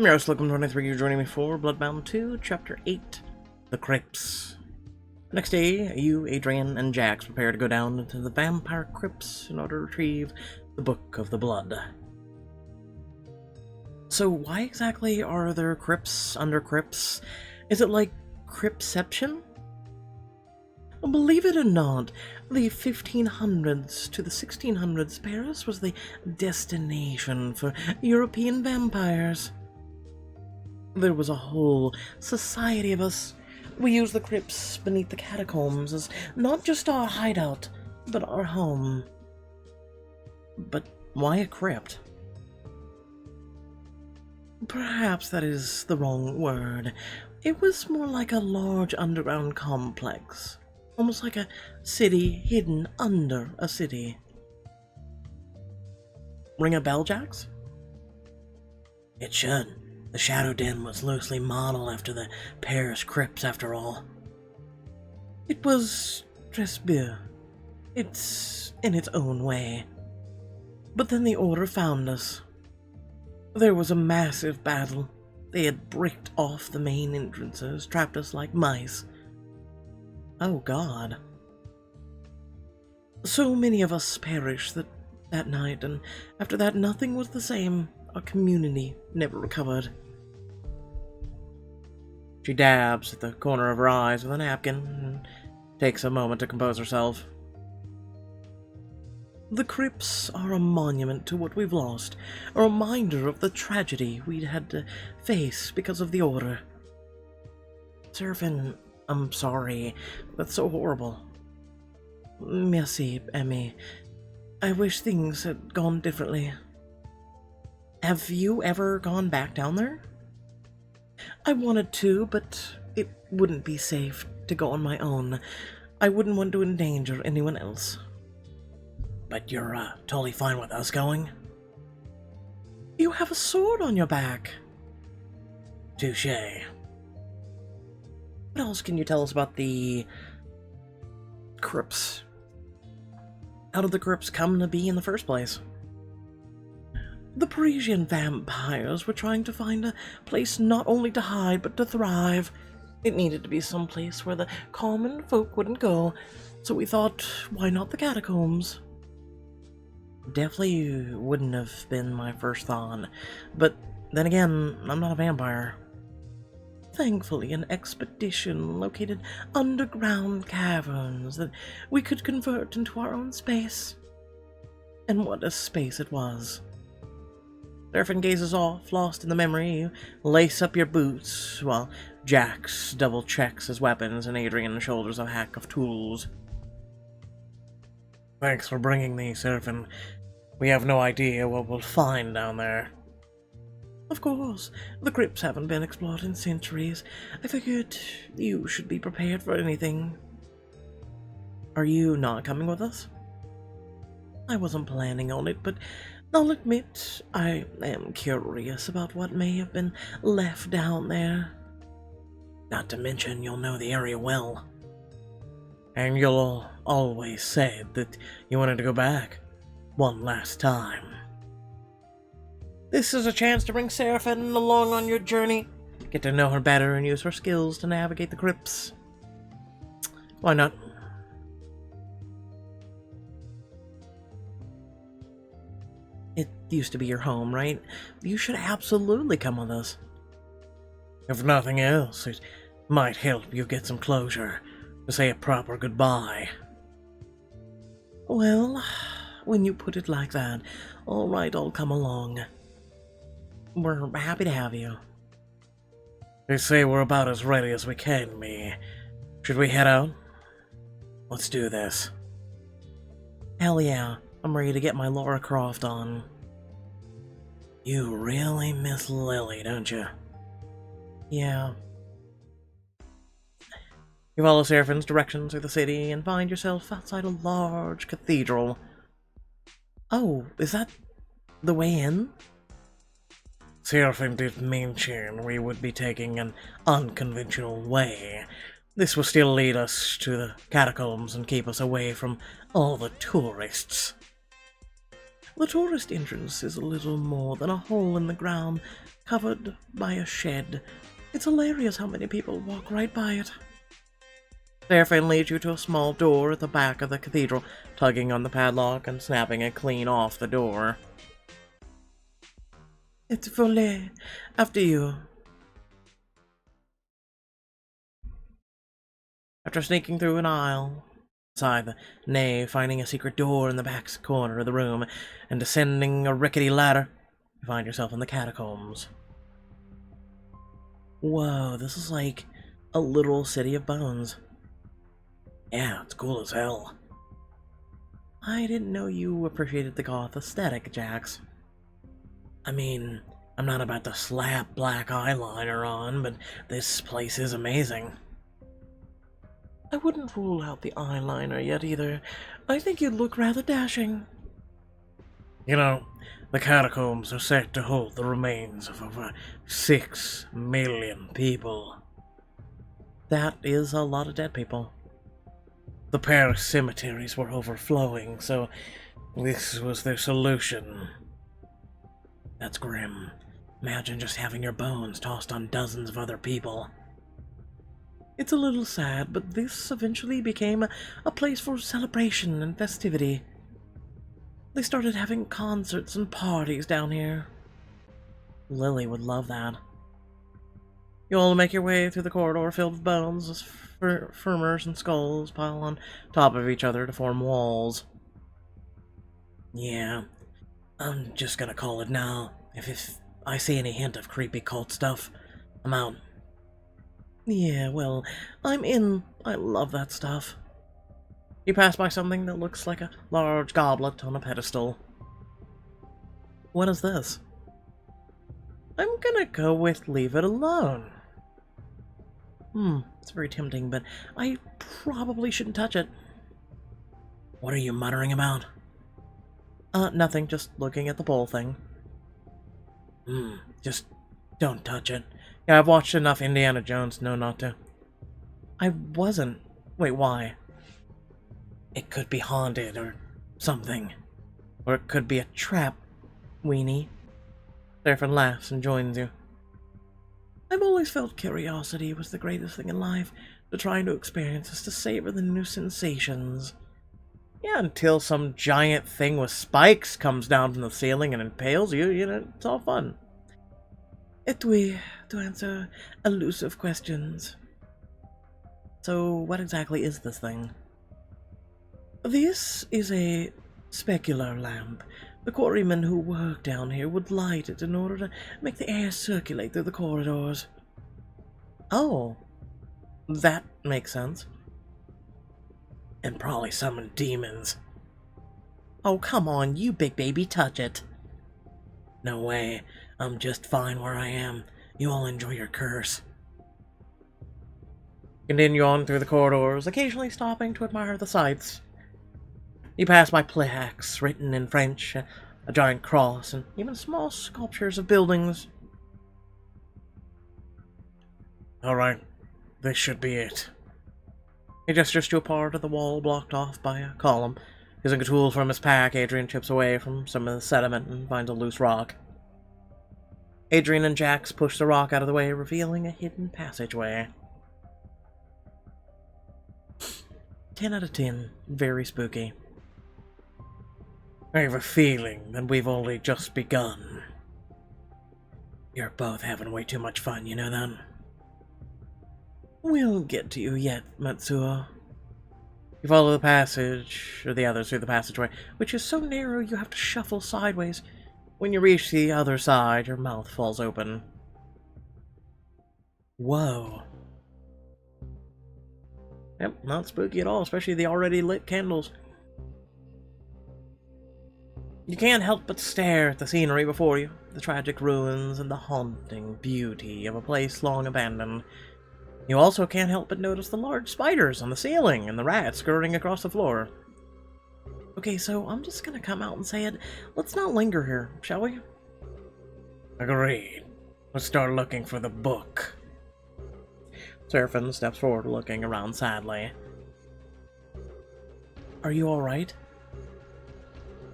I'm your host, Lookum23. You're joining me for BloodBound 2, Chapter 8, The Crypts. Next day, you, Adrian, and Jax prepare to go down into the vampire crypts in order to retrieve the Book of the Blood. So why exactly are there crypts under crypts? Is it like cryptception? Believe it or not, the 1500s to the 1600s, Paris was the destination for European vampires. There was a whole society of us. We used the crypts beneath the catacombs as not just our hideout, but our home. But why a crypt? Perhaps that is the wrong word. It was more like a large underground complex. Almost like a city hidden under a city. Ring a bell, Jax? It should. The Shadow Den was loosely modeled after the Paris crypts, after all. It was très bien. It's in its own way. But then the Order found us. There was a massive battle. They had bricked off the main entrances, trapped us like mice. Oh God. So many of us perished that night, and after that nothing was the same. Our community never recovered. She dabs at the corner of her eyes with a napkin and takes a moment to compose herself. The crypts are a monument to what we've lost, a reminder of the tragedy we'd had to face because of the Order. Seraphin, I'm sorry. That's so horrible. Merci, Emmy. I wish things had gone differently. Have you ever gone back down there? I wanted to, but it wouldn't be safe to go on my own. I wouldn't want to endanger anyone else. But you're totally fine with us going? You have a sword on your back. Touché. What else can you tell us about the crypts? How did the crypts come to be in the first place? The Parisian vampires were trying to find a place not only to hide, but to thrive. It needed to be some place where the common folk wouldn't go, so we thought, why not the catacombs? Definitely wouldn't have been my first thought, but then again, I'm not a vampire. Thankfully, an expedition located underground caverns that we could convert into our own space. And what a space it was. Seraphin gazes off, lost in the memory. You lace up your boots, while Jax double-checks his weapons and Adrian shoulders a hack of tools. Thanks for bringing these, Seraphin. We have no idea what we'll find down there. Of course, the crypts haven't been explored in centuries. I figured you should be prepared for anything. Are you not coming with us? I wasn't planning on it, but I'll admit I am curious about what may have been left down there. Not to mention you'll know the area well. And you'll always say that you wanted to go back one last time. This is a chance to bring Seraphin along on your journey. Get to know her better and use her skills to navigate the crypts. Why not? It used to be your home, right? You should absolutely come with us. If nothing else, it might help you get some closure, to say a proper goodbye. Well, when you put it like that, all right, I'll come along. We're happy to have you. They say we're about as ready as we can be. Should we head out? Let's do this. Hell yeah, I'm ready to get my Lara Croft on. You really miss Lily, don't you? Yeah. You follow Seraphin's directions through the city and find yourself outside a large cathedral. Oh, is that the way in? Seraphin did mention we would be taking an unconventional way. This will still lead us to the catacombs and keep us away from all the tourists. The tourist entrance is a little more than a hole in the ground covered by a shed. It's hilarious how many people walk right by it. Seraphin leads you to a small door at the back of the cathedral, tugging on the padlock and snapping it clean off the door. It's volet. After you. After sneaking through an aisle, inside the nave, finding a secret door in the back corner of the room, and descending a rickety ladder, you find yourself in the catacombs. Whoa, this is like a literal city of bones. Yeah, it's cool as hell. I didn't know you appreciated the goth aesthetic, Jax. I mean, I'm not about to slap black eyeliner on, but this place is amazing. I wouldn't rule out the eyeliner yet either. I think you'd look rather dashing. You know, the catacombs are said to hold the remains of over 6 million people. That is a lot of dead people. The Paris cemeteries were overflowing, so this was their solution. That's grim. Imagine just having your bones tossed on dozens of other people. It's a little sad, but this eventually became a place for celebration and festivity. They started having concerts and parties down here. Lily would love that. You all make your way through the corridor filled with bones as femurs and skulls pile on top of each other to form walls. Yeah, I'm just gonna call it now. If I see any hint of creepy cult stuff, I'm out. Yeah, well, I'm in. I love that stuff. You pass by something that looks like a large goblet on a pedestal. What is this? I'm gonna go with leave it alone. It's very tempting, but I probably shouldn't touch it. What are you muttering about? Nothing, just looking at the bowl thing. Just don't touch it. Yeah, I've watched enough Indiana Jones to know not to. I wasn't. Wait, why? It could be haunted or something. Or it could be a trap, weenie. Seraphin laughs and joins you. I've always felt curiosity was the greatest thing in life. To try new experiences, to savor the new sensations. Yeah, until some giant thing with spikes comes down from the ceiling and impales you, it's all fun. Et oui, to answer elusive questions. So, what exactly is this thing? This is a specular lamp. The quarrymen who work down here would light it in order to make the air circulate through the corridors. Oh, that makes sense. And probably summon demons. Oh, come on, you big baby, touch it. No way, I'm just fine where I am. You all enjoy your curse. Continue on through the corridors, occasionally stopping to admire the sights. You pass by plaques written in French, a giant cross, and even small sculptures of buildings. Alright, this should be it. He gestures to a part of the wall blocked off by a column. Using a tool from his pack, Adrian chips away from some of the sediment and finds a loose rock. Adrian and Jax push the rock out of the way, revealing a hidden passageway. 10 out of 10. Very spooky. I have a feeling that we've only just begun. You're both having way too much fun, you know that? We'll get to you yet, Matsuo. You follow the passage, or the others through the passageway, which is so narrow you have to shuffle sideways. When you reach the other side, your mouth falls open. Whoa. Yep, not spooky at all, especially the already lit candles. You can't help but stare at the scenery before you, the tragic ruins and the haunting beauty of a place long abandoned. You also can't help but notice the large spiders on the ceiling and the rats scurrying across the floor. Okay, so I'm just gonna come out and say it. Let's not linger here, shall we? Agreed. Let's start looking for the book. Seraphin steps forward, looking around sadly. Are you alright?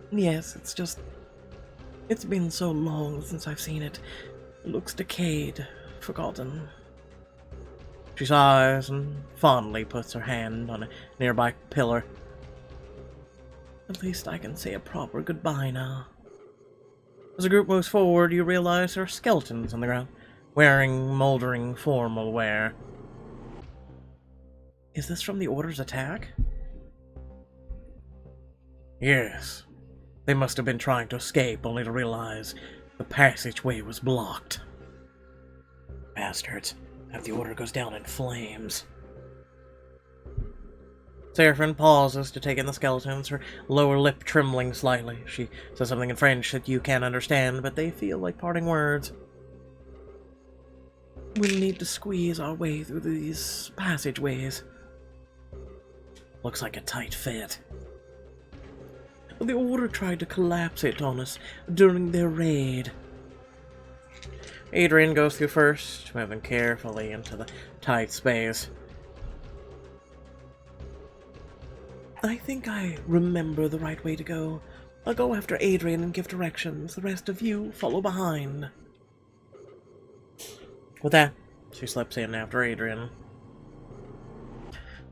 Yes, it's been so long since I've seen it. It looks decayed, forgotten. She sighs and fondly puts her hand on a nearby pillar. At least I can say a proper goodbye now. As the group moves forward, you realize there are skeletons on the ground, wearing moldering formal wear. Is this from the Order's attack? Yes. They must have been trying to escape, only to realize the passageway was blocked. Bastards. If the Order goes down in flames. Seraphine pauses to take in the skeletons, her lower lip trembling slightly. She says something in French that you can't understand, but they feel like parting words. We'll need to squeeze our way through these passageways. Looks like a tight fit. The Order tried to collapse it on us during their raid. Adrian goes through first, moving carefully into the tight space. I think I remember the right way to go. I'll go after Adrian and give directions. The rest of you follow behind. With that, she slips in after Adrian.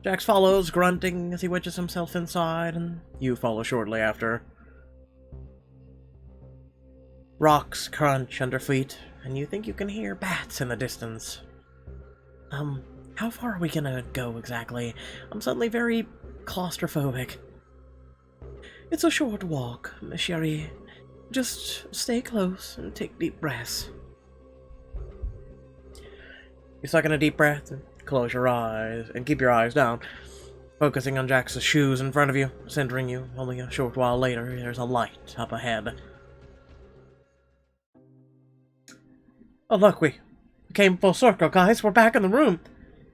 Jax follows, grunting as he wedges himself inside, and you follow shortly after. Rocks crunch under feet, and you think you can hear bats in the distance. How far are we gonna go exactly? I'm suddenly very claustrophobic. It's a short walk, Miss Sherry. Just stay close and take deep breaths. You suck in a deep breath and close your eyes, and keep your eyes down, focusing on Jax's shoes in front of you, centering you. Only a short while later, there's a light up ahead. Oh look, we came full circle, guys. We're back in the room.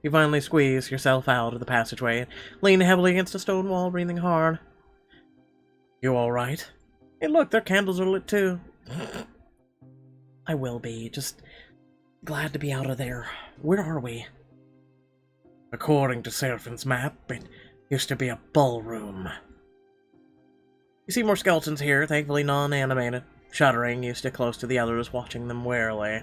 You finally squeeze yourself out of the passageway and lean heavily against a stone wall, breathing hard. You alright? Hey look, their candles are lit too. I will be, just glad to be out of there. Where are we? According to Seraphine's map, it used to be a ballroom. You see more skeletons here, thankfully non-animated. Shuddering, you stick close to the others, watching them warily.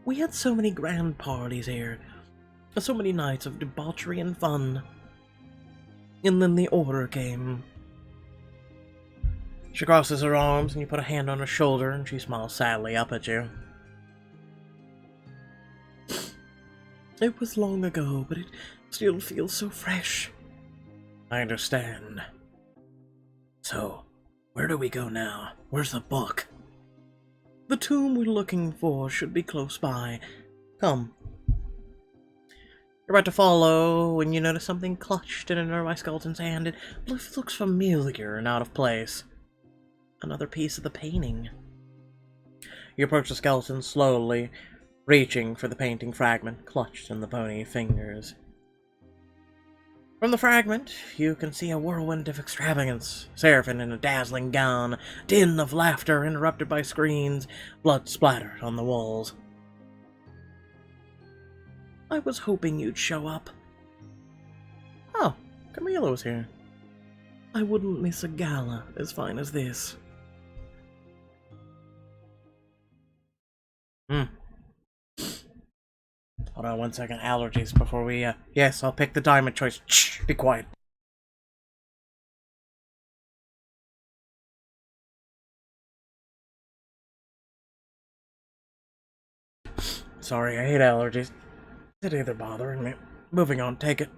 We had so many grand parties here. So many nights of debauchery and fun. And then the Order came. She crosses her arms and you put a hand on her shoulder and she smiles sadly up at you. It was long ago, but it still feels so fresh. I understand. So, where do we go now? Where's the book? The tomb we're looking for should be close by. Come. You're about to follow when you notice something clutched in a nearby skeleton's hand. It looks familiar and out of place. Another piece of the painting. You approach the skeleton slowly, reaching for the painting fragment clutched in the bony fingers. From the fragment, you can see a whirlwind of extravagance. Seraphine in a dazzling gown, din of laughter interrupted by screams, blood splattered on the walls. I was hoping you'd show up. Oh, Camilo's here. I wouldn't miss a gala as fine as this. Hold on 1 second, allergies before we, yes, I'll pick the diamond choice. Shh, be quiet. Sorry, I hate allergies. It either bothering me. Moving on, take it.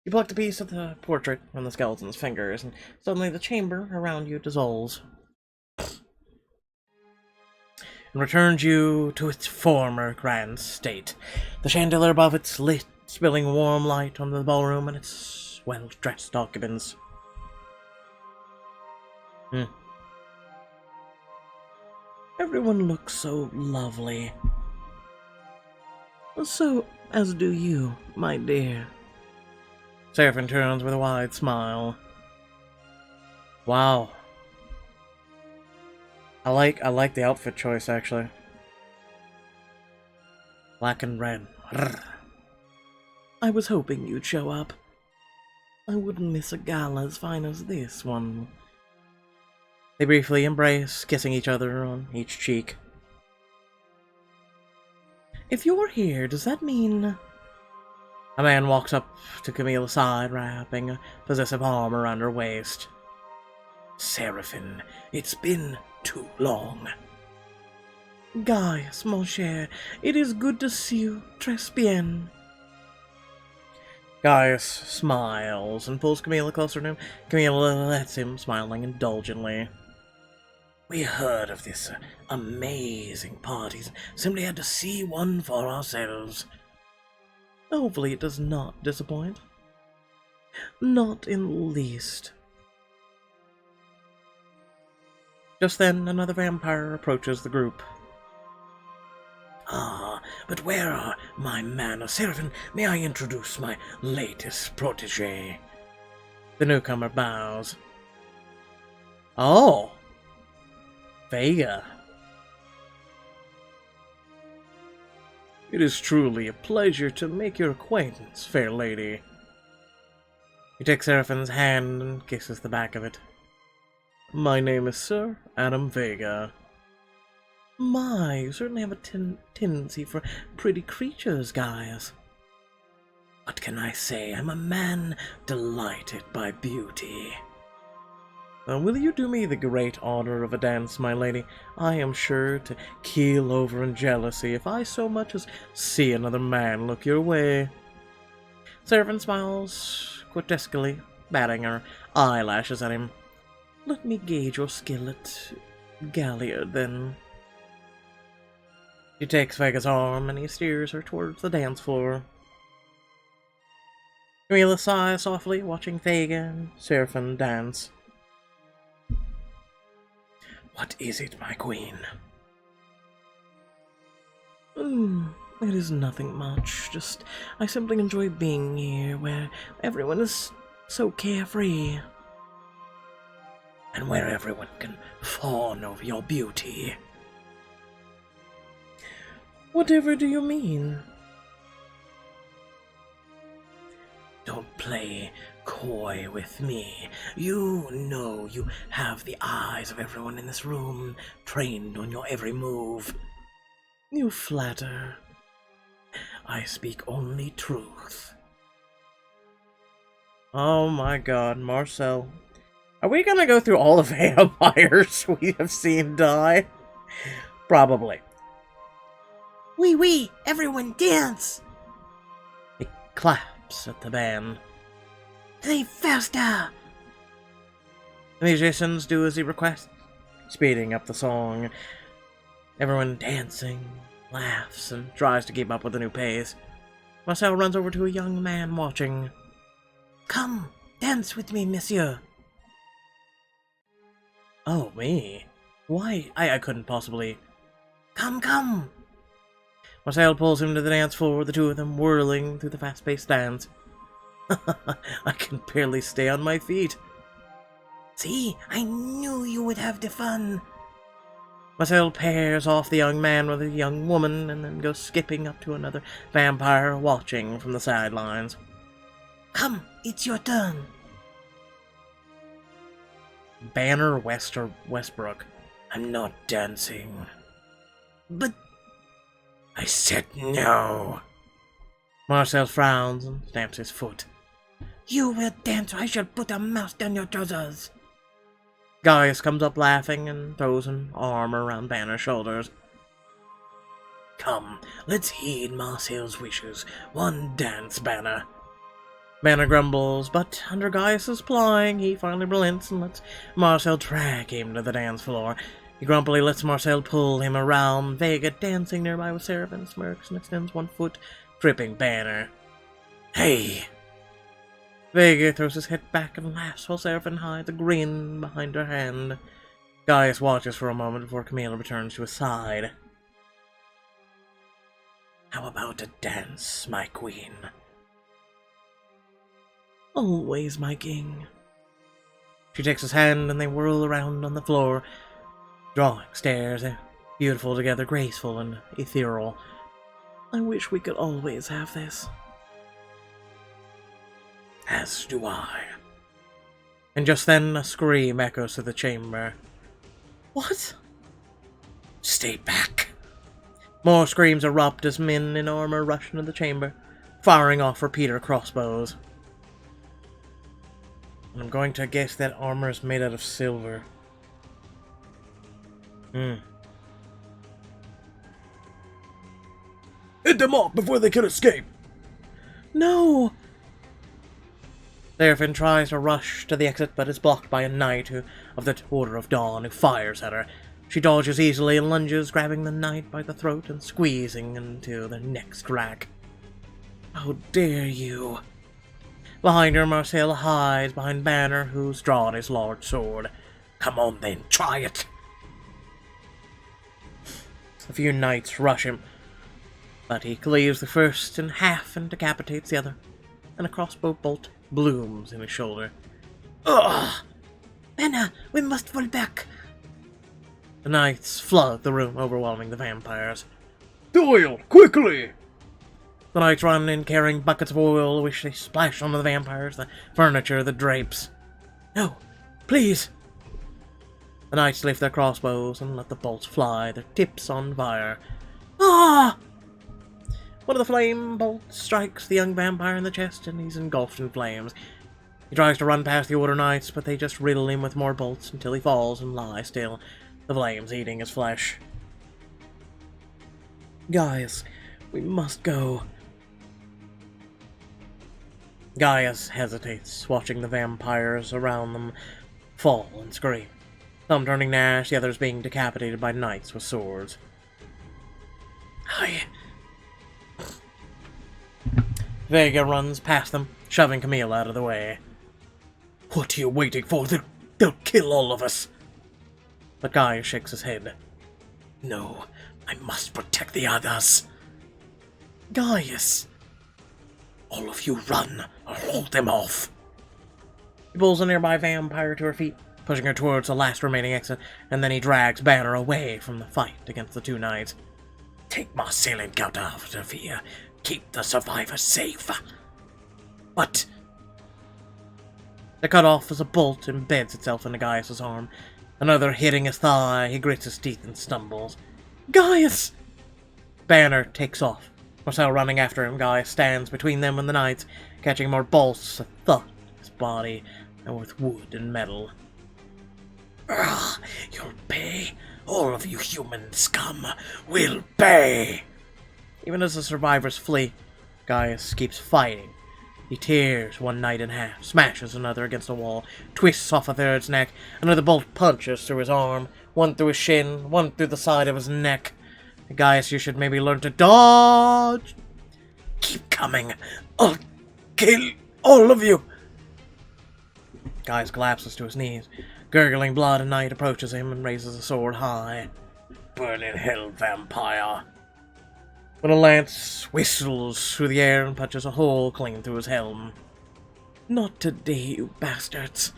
You plucked a piece of the portrait from the skeleton's fingers, and suddenly the chamber around you dissolves. And returns you to its former grand state. The chandelier above it's lit, spilling warm light on the ballroom and its well-dressed occupants. Everyone looks so lovely. So, as do you, my dear. Seraphine turns with a wide smile. Wow. I like the outfit choice, actually. Black and red. I was hoping you'd show up. I wouldn't miss a gala as fine as this one. They briefly embrace, kissing each other on each cheek. If you're here, does that mean... A man walks up to Camille's side, wrapping a possessive arm around her waist. Seraphine, it's been too long. Gaius, mon cher, it is good to see you. Très bien. Gaius smiles and pulls Camilla closer to him. Camilla lets him, smiling indulgently. We heard of this amazing party and simply had to see one for ourselves. Hopefully it does not disappoint. Not in the least. Just then, another vampire approaches the group. Ah, but where are my man? Seraphine, may I introduce my latest protege? The newcomer bows. Oh! Vega. It is truly a pleasure to make your acquaintance, fair lady. He takes Seraphine's hand and kisses the back of it. My name is Sir Adam Vega. My, you certainly have a tendency for pretty creatures, Gaius. What can I say? I'm a man delighted by beauty. Will you do me the great honor of a dance, my lady? I am sure to keel over in jealousy if I so much as see another man look your way. Seraphine smiles grotesquely, batting her eyelashes at him. Let me gauge your skill at Galliard, then. She takes Vega's arm and he steers her towards the dance floor. Camilla sighs softly, watching Vega and Seraphine dance. What is it, my queen? It is nothing much. Just, I simply enjoy being here, where everyone is so carefree. And where everyone can fawn over your beauty. Whatever do you mean? Don't play coy with me. You know you have the eyes of everyone in this room, trained on your every move. You flatter. I speak only truth. Oh my god, Marcel. Are we gonna go through all the vampires we have seen die? Probably. Oui, everyone dance! He claps at the band. Play faster! The musicians do as he requests, speeding up the song. Everyone dancing, laughs, and tries to keep up with the new pace. Marcel runs over to a young man watching. Come, dance with me, monsieur. Oh, me? Why? I couldn't possibly... Come! Marcel pulls him to the dance floor, the two of them whirling through the fast-paced dance. I can barely stay on my feet. See, I knew you would have the fun. Marcel pairs off the young man with a young woman and then goes skipping up to another vampire watching from the sidelines. Come, it's your turn. Banner Westbrook. I'm not dancing. But... I said no. Marcel frowns and stamps his foot. You will dance or I shall put a mouse down your trousers. Gaius comes up laughing and throws an arm around Banner's shoulders. Come, let's heed Marcel's wishes. One dance, Banner. Banner grumbles, but under Gaius's plying, he finally relents and lets Marcel drag him to the dance floor. He grumpily lets Marcel pull him around, Vega dancing nearby with Seraphine, smirks and extends one foot, tripping Banner. Hey! Vega throws his head back and laughs while Seraphine hides a grin behind her hand. Gaius watches for a moment before Camilla returns to his side. How about a dance, my queen? Always, my king. She takes his hand and they whirl around on the floor, drawing stairs, beautiful together, graceful and ethereal. I wish we could always have this. As do I. And just then a scream echoes through the chamber. What? Stay back. More screams erupt as men in armor rush into the chamber, firing off repeater crossbows. And I'm going to guess that armor is made out of silver. Hit them off before they can escape! No! Seraphine tries to rush to the exit, but is blocked by a knight of the Order of Dawn who fires at her. She dodges easily and lunges, grabbing the knight by the throat and squeezing into the next rack. How dare you! Behind her, Marcel hides behind Banner, who's drawn his large sword. Come on then, try it! A few knights rush him, but he cleaves the first in half and decapitates the other, and a crossbow bolt blooms in his shoulder. Ugh! Banner, we must fall back! The knights flood the room, overwhelming the vampires. Doyle, quickly! The knights run in carrying buckets of oil, which they splash onto the vampires, the furniture, the drapes. No, please! The knights lift their crossbows and let the bolts fly, their tips on fire. Ah! One of the flame bolts strikes the young vampire in the chest, and he's engulfed in flames. He tries to run past the Order Knights, but they just riddle him with more bolts until he falls and lies still, the flames eating his flesh. Gaius, we must go. Gaius hesitates, watching the vampires around them fall and scream. Some turning to ash, the others being decapitated by knights with swords. Vega runs past them, shoving Camille out of the way. What are you waiting for? They'll kill all of us. But Gaius shakes his head. No, I must protect the others. Gaius! All of you run, or hold them off. He pulls a nearby vampire to her feet, pushing her towards the last remaining exit, and then he drags Banner away from the fight against the two knights. Take Marcel and get out of here. Keep the survivors safe. But... The cut-off as a bolt embeds itself into Gaius' arm. Another hitting his thigh, he grits his teeth and stumbles. Gaius! Banner takes off. Marcel running after him, Gaius stands between them and the knights, catching more bolts that thud his body, and with wood and metal. Ugh, you'll pay. All of you human scum will pay. Even as the survivors flee, Gaius keeps fighting. He tears one knight in half, smashes another against a wall, twists off a third's neck, another bolt punches through his arm, one through his shin, one through the side of his neck. Gaius, you should maybe learn to dodge. Keep coming. I'll kill all of you. Gaius collapses to his knees. Gurgling blood, a knight approaches him and raises a sword high. Burn in hell, vampire. When a lance whistles through the air and punches a hole clean through his helm. Not today, you bastards.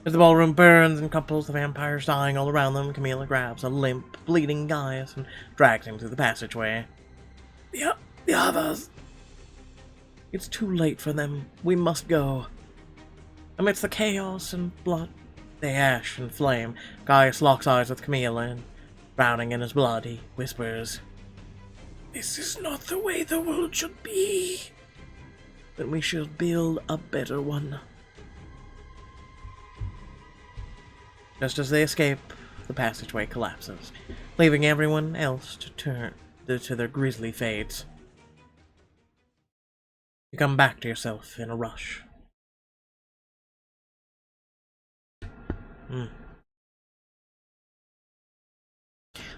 As the ballroom burns and couples, the vampires dying all around them, Camilla grabs a limp, bleeding Gaius and drags him through the passageway. The others. It's too late for them. We must go. Amidst the chaos and blood, the ash and flame, Gaius locks eyes with Camilla, and, drowning in his blood, he whispers, This is not the way the world should be. Then we should build a better one. Just as they escape, the passageway collapses, leaving everyone else to turn to their grisly fates. You come back to yourself in a rush.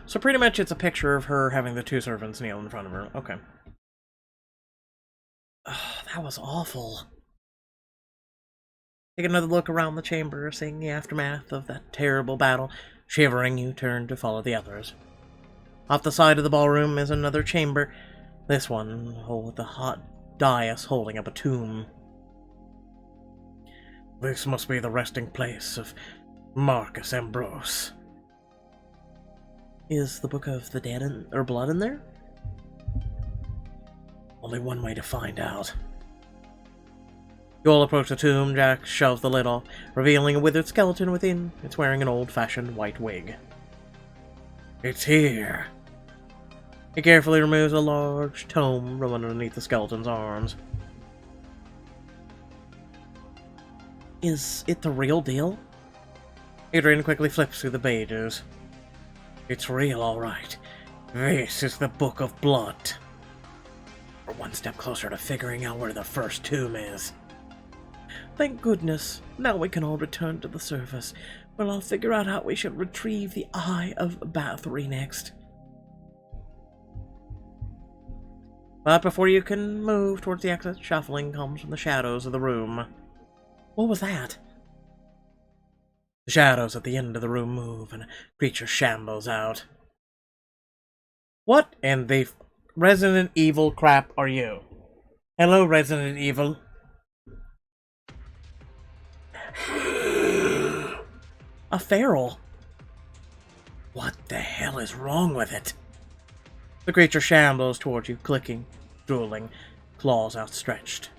So pretty much it's a picture of her having the two servants kneel in front of her. Okay. Oh, that was awful. Take another look around the chamber, seeing the aftermath of that terrible battle. Shivering, you turn to follow the others. Off the side of the ballroom is another chamber. This one with the hot dais holding up a tomb. This must be the resting place of Marcus Ambrose. Is the Book of the Dead or Blood in there? Only one way to find out. You all approach the tomb. Jack shoves the lid off, revealing a withered skeleton within. It's wearing an old-fashioned white wig. It's here. He carefully removes a large tome from underneath the skeleton's arms. Is it the real deal? Adrian quickly flips through the pages. It's real, all right. This is the Book of Blood. We're one step closer to figuring out where the first tomb is. Thank goodness. Now we can all return to the surface. Well, I'll figure out how we should retrieve the Eye of Bathory next. But before you can move towards the exit, shuffling comes from the shadows of the room. What was that? The shadows at the end of the room move, and a creature shambles out. What in the Resident Evil crap are you? Hello, Resident Evil. A feral. What the hell is wrong with it? The creature shambles towards you, clicking, drooling, claws outstretched.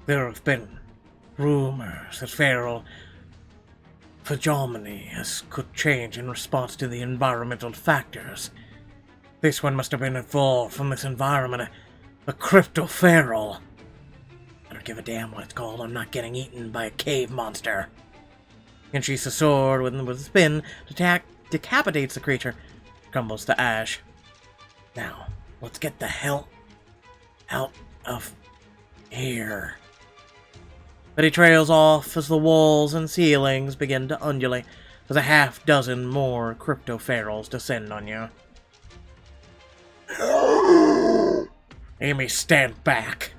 There have been rumors that feral phenomena could change in response to the environmental factors. This one must have been evolved from this environment, a crypto-feral. I don't give a damn what it's called, I'm not getting eaten by a cave monster. And she's a sword with a spin, decapitates the creature, crumbles to ash. Now, let's get the hell out of here. But he trails off as the walls and ceilings begin to undulate as a half-dozen more crypto-ferals descend on you. Amy, stand back!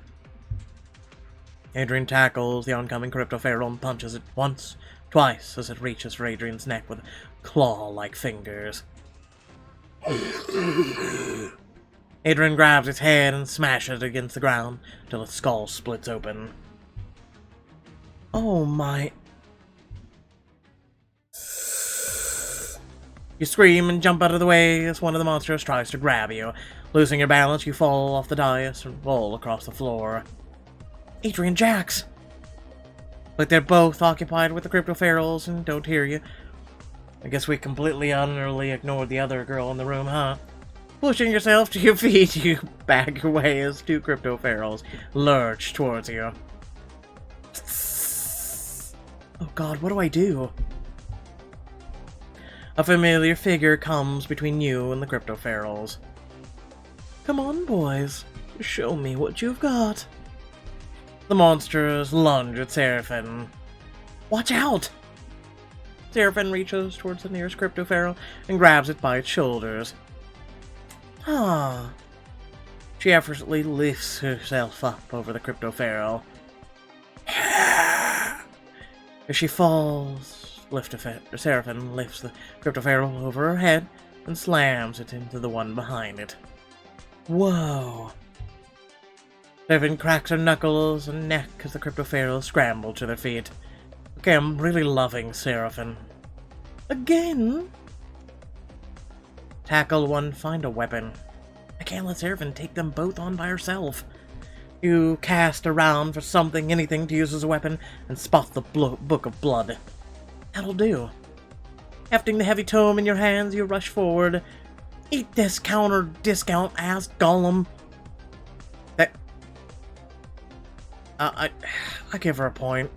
Adrian tackles the oncoming crypto-feral and punches it once, twice as it reaches for Adrian's neck with claw-like fingers. Adrian grabs its head and smashes it against the ground till its skull splits open. Oh my... You scream and jump out of the way as one of the monsters tries to grab you. Losing your balance, you fall off the dais and roll across the floor. Adrian, Jax! But they're both occupied with the crypto-ferals and don't hear you. I guess we completely utterly ignored the other girl in the room, huh? Pushing yourself to your feet, you back away as two crypto-ferals lurch towards you. Oh god, what do I do? A familiar figure comes between you and the crypto-ferals. Come on, boys. Show me what you've got. The monsters lunge at Seraphim. Watch out! Seraphim reaches towards the nearest crypto-feral and grabs it by its shoulders. Ah. She effortlessly lifts herself up over the crypto-feral. As she falls, Seraphim lifts the crypto-feral over her head and slams it into the one behind it. Whoa. Seraphim cracks her knuckles and neck as the crypto-ferals scramble to their feet. Okay, I'm really loving Seraphim. Again? Tackle one, find a weapon. I can't let Seraphim take them both on by herself. You cast around for something, anything to use as a weapon, and spot the Book of Blood. That'll do. Hefting the heavy tome in your hands, you rush forward. Eat this counter-discount ass golem. I give her a point.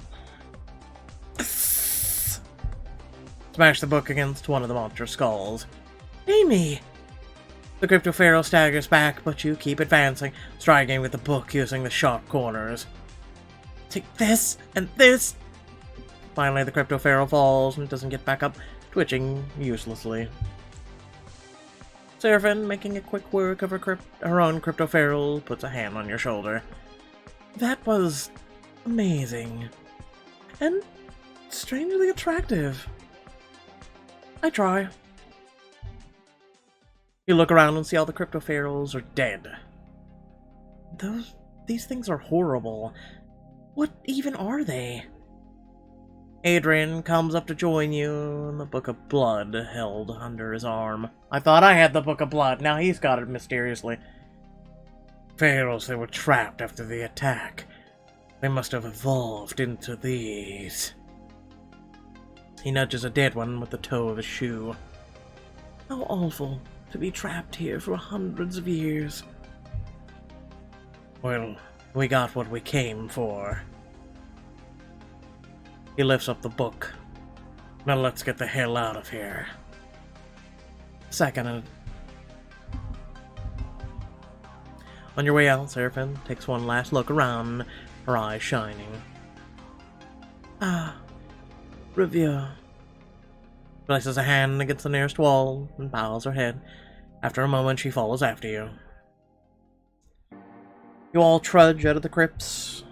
Smash the book against one of the monster skulls. Amy! The crypto-feral staggers back, but you keep advancing, striking with the book using the sharp corners. Take this and this! Finally, the crypto-feral falls and doesn't get back up, twitching uselessly. Seraphim, making a quick work of her own crypto-feral, puts a hand on your shoulder. That was amazing. And strangely attractive. I try. You look around and see all the crypto-ferals are dead. These things are horrible. What even are they? Adrian comes up to join you, and the Book of Blood held under his arm. I thought I had the Book of Blood, now he's got it mysteriously. Ferals, they were trapped after the attack. They must have evolved into these. He nudges a dead one with the toe of his shoe. How awful to be trapped here for hundreds of years. Well, we got what we came for. He lifts up the book. Now let's get the hell out of here. Seconded. On your way out, Seraphim takes one last look around, her eyes shining. Ah, Revere. Places a hand against the nearest wall and bows her head. After a moment, she follows after you. You all trudge out of the crypts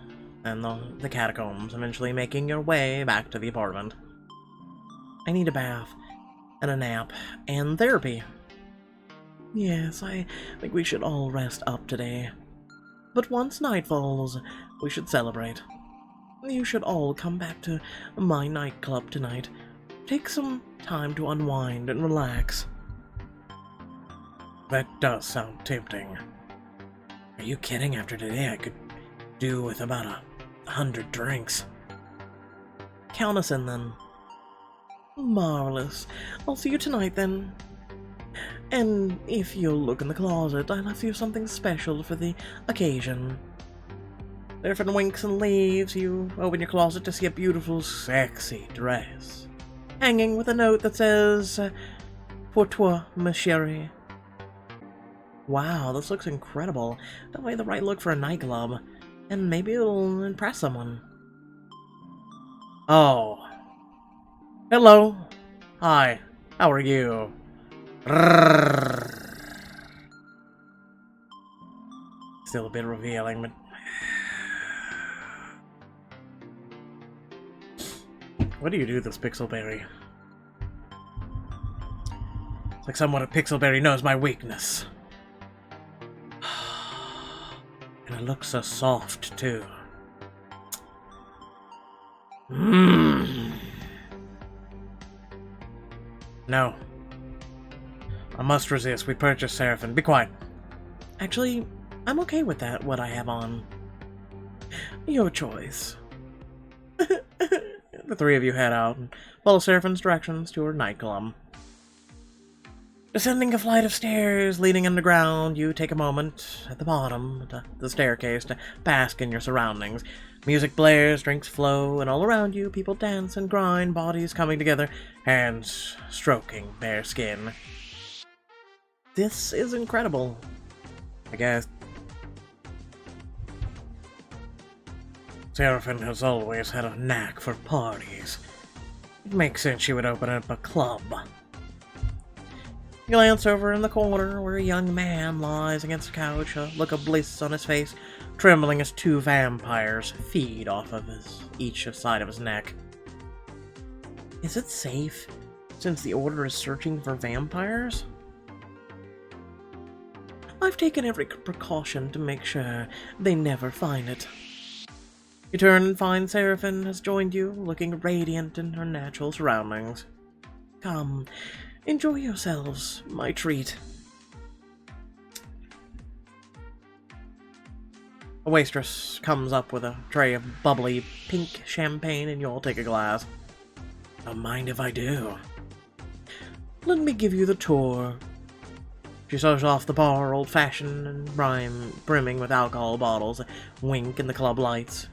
and the catacombs, eventually making your way back to the apartment. I need a bath, and a nap, and therapy. Yes, I think we should all rest up today. But once night falls, we should celebrate. You should all come back to my nightclub tonight. Take some time to unwind and relax. That does sound tempting. Are you kidding? After today, I could do with about 100 drinks. Count us in, then. Marvelous. I'll see you tonight, then. And if you'll look in the closet, I left you something special for the occasion. Seraphim winks and leaves. You open your closet to see a beautiful, sexy dress, hanging with a note that says, "Pour toi, ma chérie." Wow, this looks incredible. Definitely the right look for a nightclub. And maybe it'll impress someone. Oh. Hello. Hi. How are you? Still a bit revealing, but... What do you do, this Pixelberry? It's like someone at Pixelberry knows my weakness. And it looks so soft, too. No. I must resist. We purchased Seraphim. Be quiet. Actually, I'm okay with that, what I have on. Your choice. The three of you head out and follow Seraphim's directions to her nightclub. Descending a flight of stairs leading underground, you take a moment at the bottom of the staircase to bask in your surroundings. Music blares, drinks flow, and all around you, people dance and grind, bodies coming together, hands stroking bare skin. This is incredible, I guess. Seraphim has always had a knack for parties. It makes sense she would open up a club. You glance over in the corner where a young man lies against a couch, a look of bliss on his face, trembling as two vampires feed off of each side of his neck. Is it safe, since the Order is searching for vampires? I've taken every precaution to make sure they never find it. You turn and find Seraphim has joined you, looking radiant in her natural surroundings. Come, enjoy yourselves, my treat. A waitress comes up with a tray of bubbly pink champagne, and you all take a glass. Don't mind if I do. Let me give you the tour. She shows off the bar, old-fashioned and brimming with alcohol bottles, a wink in the club lights.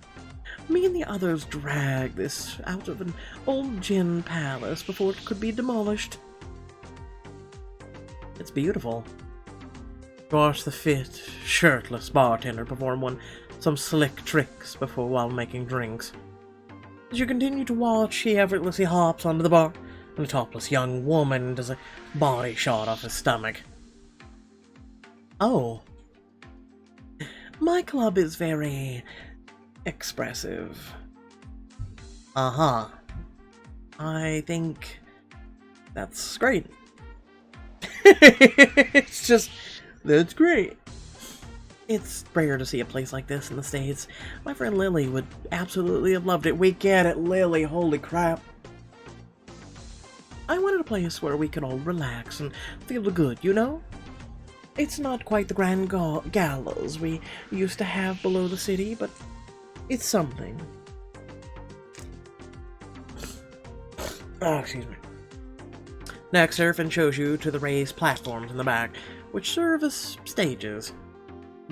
Me and the others dragged this out of an old gin palace before it could be demolished. It's beautiful. Watch the fit, shirtless bartender perform some slick tricks while making drinks. As you continue to watch, he effortlessly hops onto the bar, and a topless young woman does a body shot off his stomach. Oh. My club is very expressive. Uh-huh. I think that's great. It's just, that's great. It's rare to see a place like this in the States. My friend Lily would absolutely have loved it. We get it, Lily, holy crap. I wanted a place where we could all relax and feel good, you know? It's not quite the grand galas we used to have below the city, but It's something. Oh, excuse me. Next, Seraphin shows you to the raised platforms in the back, which serve as stages.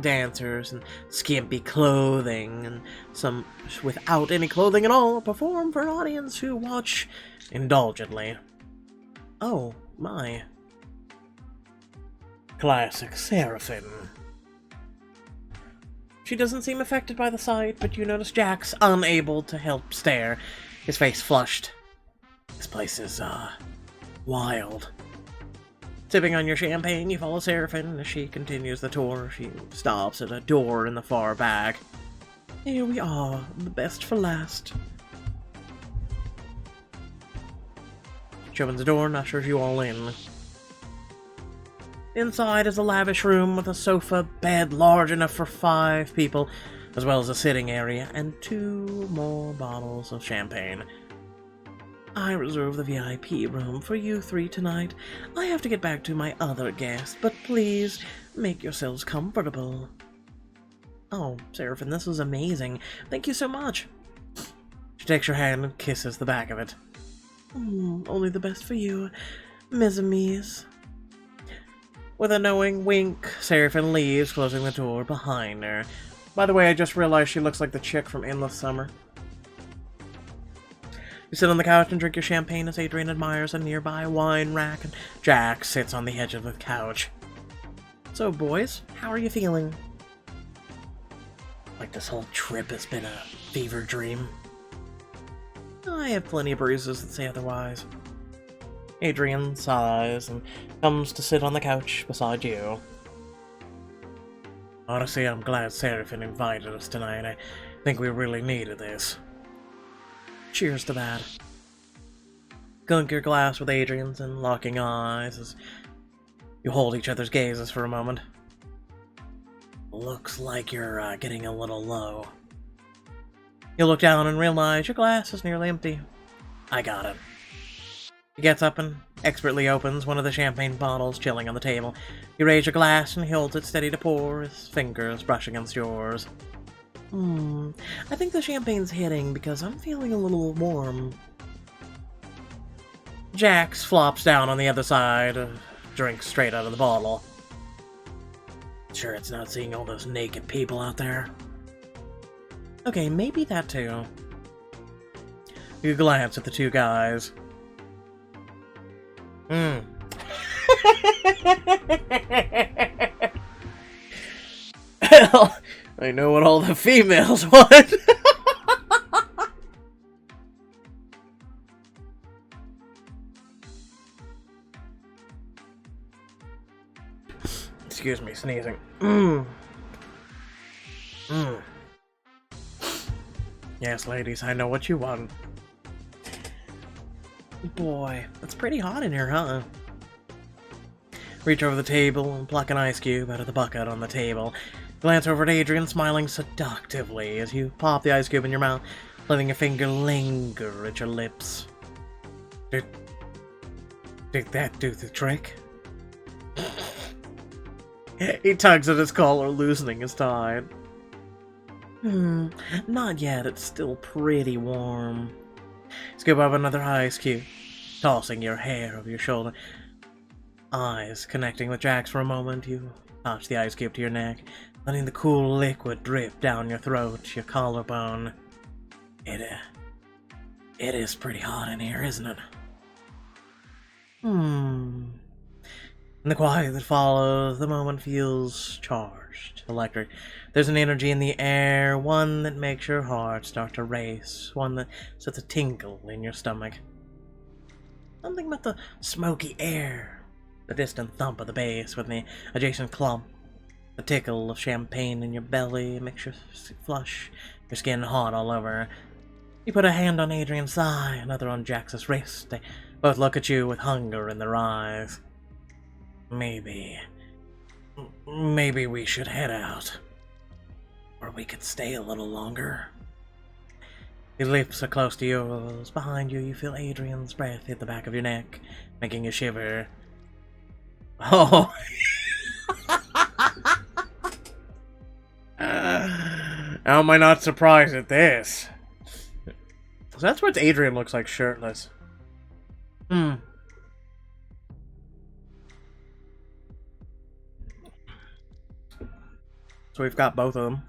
Dancers in skimpy clothing, and some without any clothing at all, perform for an audience who watch indulgently. Oh, my. Classic Seraphin. She doesn't seem affected by the sight, but you notice Jack's unable to help stare, his face flushed. This place is, wild. Sipping on your champagne, you follow Seraphin as she continues the tour. She stops at a door in the far back. Here we are, the best for last. She opens the door and ushers you all in. Inside is a lavish room with a sofa, bed large enough for 5 people, as well as a sitting area and 2 more bottles of champagne. I reserve the VIP room for you 3 tonight. I have to get back to my other guests, but please make yourselves comfortable. Oh, Seraphin, this is amazing. Thank you so much. She takes your hand and kisses the back of it. Only the best for you, mes amis. With a knowing wink, Seraphin leaves, closing the door behind her. By the way, I just realized she looks like the chick from Endless Summer. You sit on the couch and drink your champagne as Adrian admires a nearby wine rack, and Jack sits on the edge of the couch. So, boys, how are you feeling? Like this whole trip has been a fever dream. I have plenty of bruises that say otherwise. Adrian sighs and comes to sit on the couch beside you. Honestly, I'm glad Seraphin invited us tonight. I think we really needed this. Cheers to that. Clink your glass with Adrian's and locking eyes as you hold each other's gazes for a moment. Looks like you're getting a little low. You look down and realize your glass is nearly empty. I got it. He gets up and expertly opens one of the champagne bottles chilling on the table. You raise your glass and he holds it steady to pour, his fingers brush against yours. I think the champagne's hitting because I'm feeling a little warm. Jax flops down on the other side, drinks straight out of the bottle. Sure it's not seeing all those naked people out there? Okay, maybe that too. You glance at the 2 guys. Hell, I know what all the females want. Excuse me, sneezing. Yes, ladies, I know what you want. Boy, it's pretty hot in here, huh? Reach over the table and pluck an ice cube out of the bucket on the table. Glance over at Adrian, smiling seductively as you pop the ice cube in your mouth, letting your finger linger at your lips. Did that do the trick? He tugs at his collar, loosening his tie. Not yet. It's still pretty warm. Scoop up another ice cube, tossing your hair over your shoulder. Eyes connecting with Jack's for a moment, you touch the ice cube to your neck, letting the cool liquid drip down your throat, your collarbone. It is pretty hot in here, isn't it? In the quiet that follows, the moment feels charged, electric. There's an energy in the air, one that makes your heart start to race, one that sets a tingle in your stomach. Something about the smoky air, the distant thump of the bass with the adjacent clump, the tickle of champagne in your belly makes you flush, your skin hot all over. You put a hand on Adrian's thigh, another on Jax's wrist. They both look at you with hunger in their eyes. Maybe we should head out. Or we could stay a little longer. His lips are close to yours. Behind you, you feel Adrian's breath hit the back of your neck, making you shiver. Oh. How am I not surprised at this? So that's what Adrian looks like shirtless. So we've got both of them.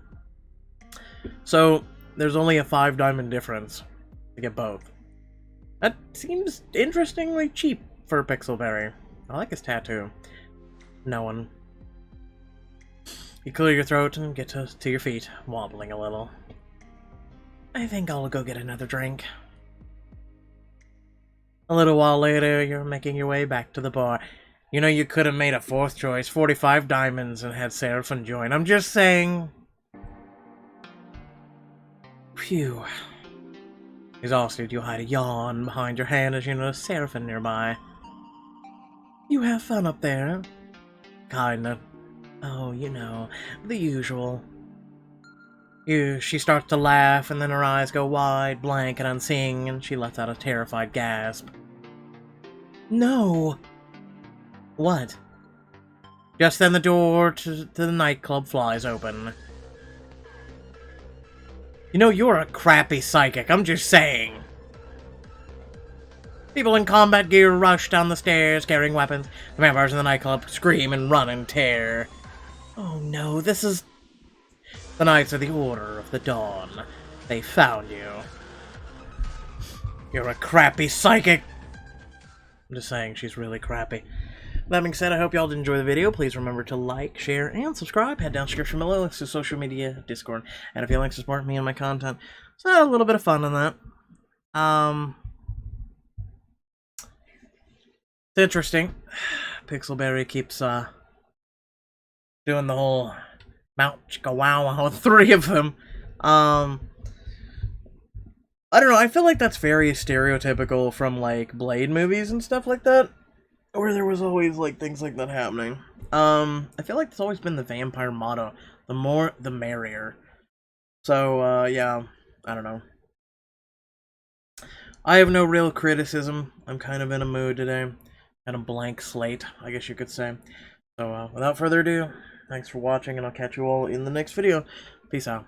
So there's only a 5 diamond difference to get both. That seems interestingly cheap for Pixelberry. I like his tattoo. No one. You clear your throat and get to your feet, wobbling a little. I think I'll go get another drink. A little while later, you're making your way back to the bar. You know you could have made a 4th choice, 45 diamonds, and had Seraphim join. I'm just saying. Phew. Exhausted, you hide a yawn behind your hand as you notice Seraphim nearby. You have fun up there? Kinda. Oh, you know, the usual. She starts to laugh, and then her eyes go wide, blank, and unseeing, and she lets out a terrified gasp. No! What? Just then the door to the nightclub flies open. You know, you're a crappy psychic, I'm just saying. People in combat gear rush down the stairs, carrying weapons. The vampires in the nightclub scream and run in terror. Oh no, this is... The Knights of the Order of the Dawn. They found you. You're a crappy psychic! I'm just saying, she's really crappy. That being said, I hope y'all did enjoy the video. Please remember to like, share, and subscribe. Head down to description below, links to social media, Discord, and if you like to support me and my content. So, a little bit of fun in that. It's interesting. Pixelberry keeps, doing the whole Mount Chicka Wow with 3 of them. I don't know, I feel like that's very stereotypical from, like, Blade movies and stuff like that. Where there was always, like, things like that happening. I feel like it's always been the vampire motto. The more, the merrier. So, yeah, I don't know. I have no real criticism. I'm kind of in a mood today. Kind of blank slate, I guess you could say. So, without further ado, thanks for watching, and I'll catch you all in the next video. Peace out.